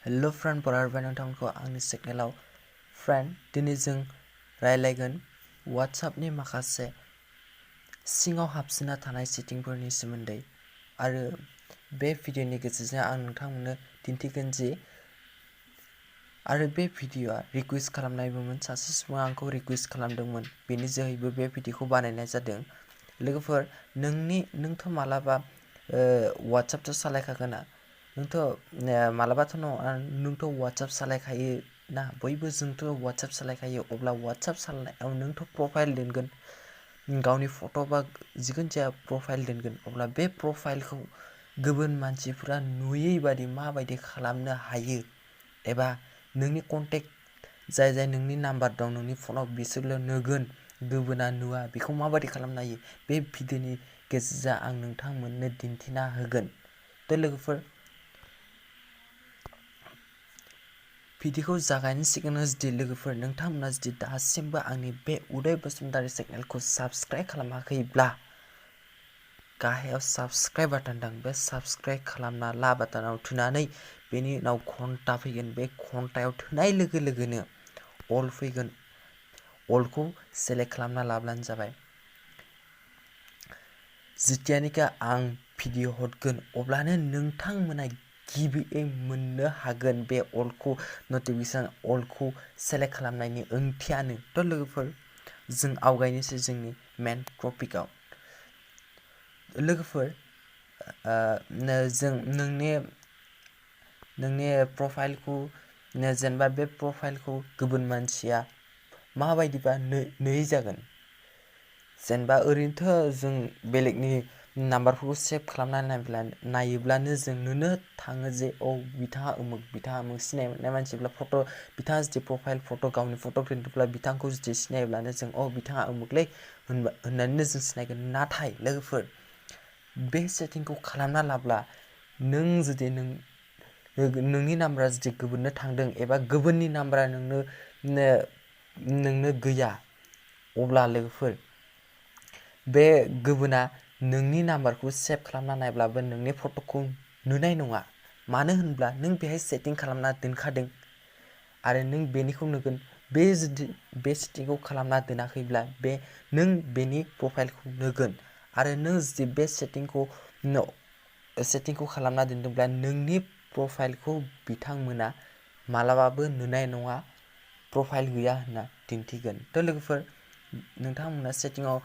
hello friend बरारबाय नोंथांमोनखौ आंनि चेनेलाव friend दिनै जों रायलायगोन WhatsAppनि माखासे सिङाव हाबसिनना थानाय सेटिंफोरनि सोमोन्दै आरो बे भिडिअनि गेजेरजों आं नोंथांमोननो दिन्थिगोन जि आरो बे भिडिअआ रिक्वेस्ट खालामनायबोमोन सासे सुबुङा आंखौ रिक्वेस्ट खालामदोंमोन बेनि जोहैबो बे भिडिअखौ बानायनाय जादों लोगोफोर नोंथ' मालाबा WhatsAppथ' सालायखागोना नोंथ' मालाबाथ' नङा नोंथ' WhatsApp सालायखायो ना बयबो जोंथ' WhatsApp सालायखायो अब्ला WhatsApp सालायनायाव नोंथ' प्रफाइल दोनगोन गावनि फट' बा जिखुनु जाया प्रफाइल दोनगोन अब्ला बे प्रफाइलखौ गुबुन मानसिफोरा नुयै बादि माबायदि खालामनो हायो एबा नोंनि कन्टेक्ट जाय नोंनि नाम्बार दं नोंनि फनाव बिसोरल' नुगोन गुबुना नुवा बेखौ माबायदि खालामनो हायो बे भिडिअनि गेजेरजों आं नोंथांमोननो दिन्थिना होगोन थ' लोगोफोर भिडिअखौ जागायनायनि सिगांनो जुदि लोगोफोर नोंथांमोना जुदि दासिमबो आंनि बे उदय बसुमतारी चेनेलखौ साबस्क्राइब खालामाखैब्ला गाहायाव साबस्क्राइब बाटन दं बे साबस्क्राइब खालामना ला बाटनाव थुनानै बेनि उनाव घन्टा फैगोन बे घन्टायाव थुनाय लोगो लोगोनो अल फैगोन अलखौ सेलेक्ट खालामना लाब्लानो जाबाय जितियानिखि आं भिडिअ हरगोन अब्लानो नोंथांमोना गिबियै मोननो हागोन बे अलखौ नटिफिकेसन अलखौ सेलेक्ट खालामनायनि ओंथियानो थ' लोगोफोर जों आवगायनोसै जोंनि मेन टपिकआव लोगोफोर जों नोंनि प्रफाइलखौ जेनेबा बे प्रफाइलखौ गुबुन मानसिया माबायदिबा नुयै जागोन जेनेबा ओरैनोथ' जों बेलेगनि नाम्बारफोरखौ सेभ खालामना नायोब्लानो जों नुनो थाङो जे बिथाङा उमुक सिनाय मोननाय मानसिब्ला फट' बिथाङा जुदि प्रफाइल फट' गावनि फट' प्रिन्टब्ला बिथांखौ जुदि सिनायब्लानो जों बिथाङा उमुकलै होननानैनो जों सिनायगोन नाथाय लोगोफोर बे सेटिंखौ खालामना लाब्ला नों जुदि नोंनि नाम्बारा जुदि गुबुननो थांदों एबा गुबुननि नाम्बारा नोंनो गैया अब्ला लोगोफोर बे गुबुना नोंनि नाम्बारखौ सेभ खालामना नायब्लाबो नोंनि फट'खौ नुनाय नङा मानो होनब्ला नों बेहाय सेटिं खालामना दोनखादों आरो नों बेनिखौ नुगोन जुदि बे सेटिंखौ खालामना दोनाखैब्ला नों बेनि प्रफाइलखौ नुगोन आरो नों जुदि बे सेटिंखौ खालामना दोनदोंब्ला नोंनि प्रफाइलखौ बिथांमोना मालाबाबो नुनाय नङा प्रफाइल गैया होनना दिन्थिगोन थ' लोगोफोर नोंथांमोना सेटिंआव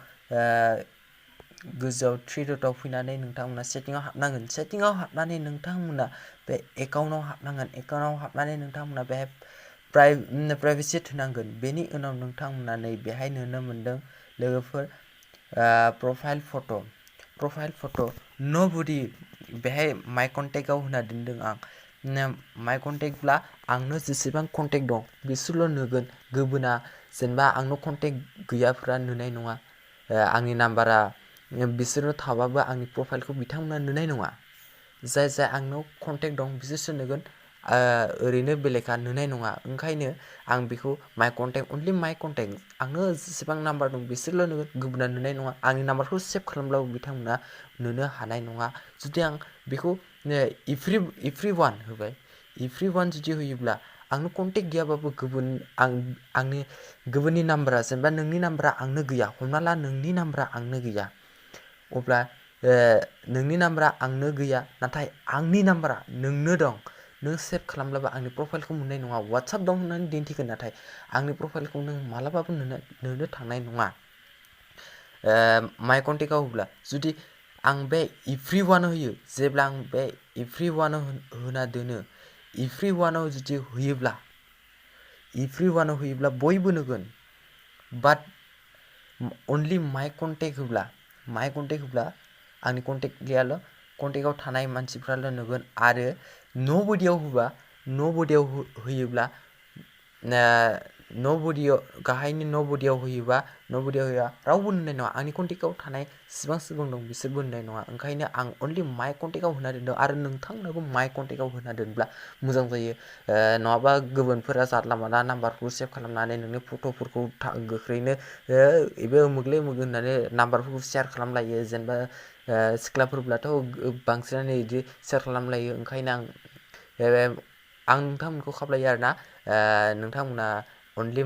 गोजौआव थ्रि डटआव फैनानै नोंथांमोना सेटिंआव हाबनांगोन सेटिंआव हाबनानै नोंथांमोना बे एकाउन्टआव हाबनांगोन एकाउन्टआव हाबनानै नोंथांमोना बेहाय प्राइभेसि होनांगोन बेनि उनाव नोंथांमोना नै बेहाय नुनो मोन्दों लोगोफोर प्रफाइल फट' न'बडि बेहाय माइ कन्टेक्टआव होना दोनदों आं माइ कन्टेक्टब्ला आंनो जेसेबां कन्टेक्ट दं बिसोरल' नुगोन गुबुना जेनेबा आंनाव कन्टेक्ट गैयाफ्रा नुनाय नङा आंनि नाम्बारा बिसोरनो थाबाबो आंनि प्रफाइलखौ बिथांमोना नुनाय नङा जाय आंनाव कन्टेक्ट दं बिसोरसो नुगोन ओरैनो बेलेगा नुनाय नङा ओंखायनो आं बेखौ अनलि माइ कन्टेक्ट आंनो जेसेबां नाम्बार दं बिसोरल' नुगोन गुबुना नुनाय नङा आंनि नाम्बारखौ सेभ खालामब्लाबो बिथांमोना नुनो हानाय नङा जुदि आं बेखौ एभ्रिवान होबाय एभ्रिवान जुदि होयोब्ला आंनो कन्टेक्ट गैयाबाबो आंनि गुबुननि नाम्बारा जेनेबा नोंनि नाम्बारा आंनो गैया हमना ला नोंनि नाम्बारा आंनो गैया अब्ला नोंनि नाम्बारा आंनो गैया नाथाय आंनि नाम्बारा नोंनो दं नों सेभ खालामब्लाबो आंनि प्रफाइलखौ मोननाय नङा WhatsApp दं होननानै दिन्थिगोन नाथाय आंनि प्रफाइलखौ नों मालाबाबो नुनो थांनाय नङा माइ कन्टेक्टआव होब्ला जुदि आं बे एभ्रिवानाव होयो जेब्ला आं बे एभ्रिवानाव होना दोनो एभ्रिवानाव जुदि होयोब्ला बयबो नुगोन बाट अनलि माइ कन्टेक्ट होब्ला आंनि कन्टेक्ट गैयाल' कन्टेक्टआव थानाय मानसिफ्राल' नुगोन आरो न'बडियाव होयोब्ला गाहायनि न'बडियाव होयोबा रावबो नुनाय नङा आंनि कन्टेक्टआव थानाय जेसेबां सुबुं दं बिसोरबो नुनाय नङा ओंखायनो आं अनलि माइ कन्टेक्टआव होना दोनदों आरो नोंथांनाबो माइ कन्टेक्टआव होना दोनब्ला मोजां जायो नङाबा गुबुनफोरा जानला मोनला नाम्बारखौ सेभ खालामनानै नोंनि फट'फोरखौ गोख्रैनो बेबो उमुगलै उमुग होननानै नाम्बारफोरखौ शेयार खालामलायो जेनेबा सिख्लाफोरब्लाथ' बांसिनानो बिदि शेयार खालामलायो ओंखायनो आं नोंथांमोनखौ खावलायो आरोना नोंथांमोना अनलि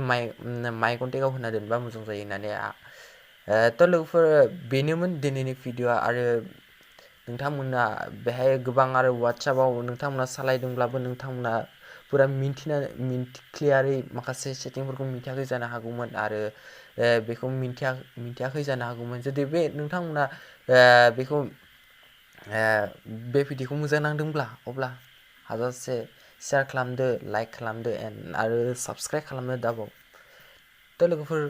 माइ कन्टेक्टआव होना दोनबा मोजां जायो होननानै थ' लोगोफोर बेनोमोन दिनैनि भिडिअ'आ आरो नोंथांमोना बेहाय गोबां आरो वाट्सएपआव नोंथांमोना सालायदोंब्लाबो नोंथांमोना पुरा क्लियारै माखासे सेटिंफोरखौ मिथियाखै जानो हागौमोन आरो बेखौ मिथियाखै जानो हागौमोन जुदि बे नोंथांमोना बेखौ बे भिडिअ'खौ मोजां नांदोंब्ला अब्ला हाजासे शेयार खालामदो लाइक खालामदो आरो साबस्क्राइब खालामनो दाबाव थ' लोगोफोर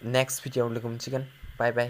नेक्स्ट भिडिअ'आव लोगो मोनसिगोन बाय बाय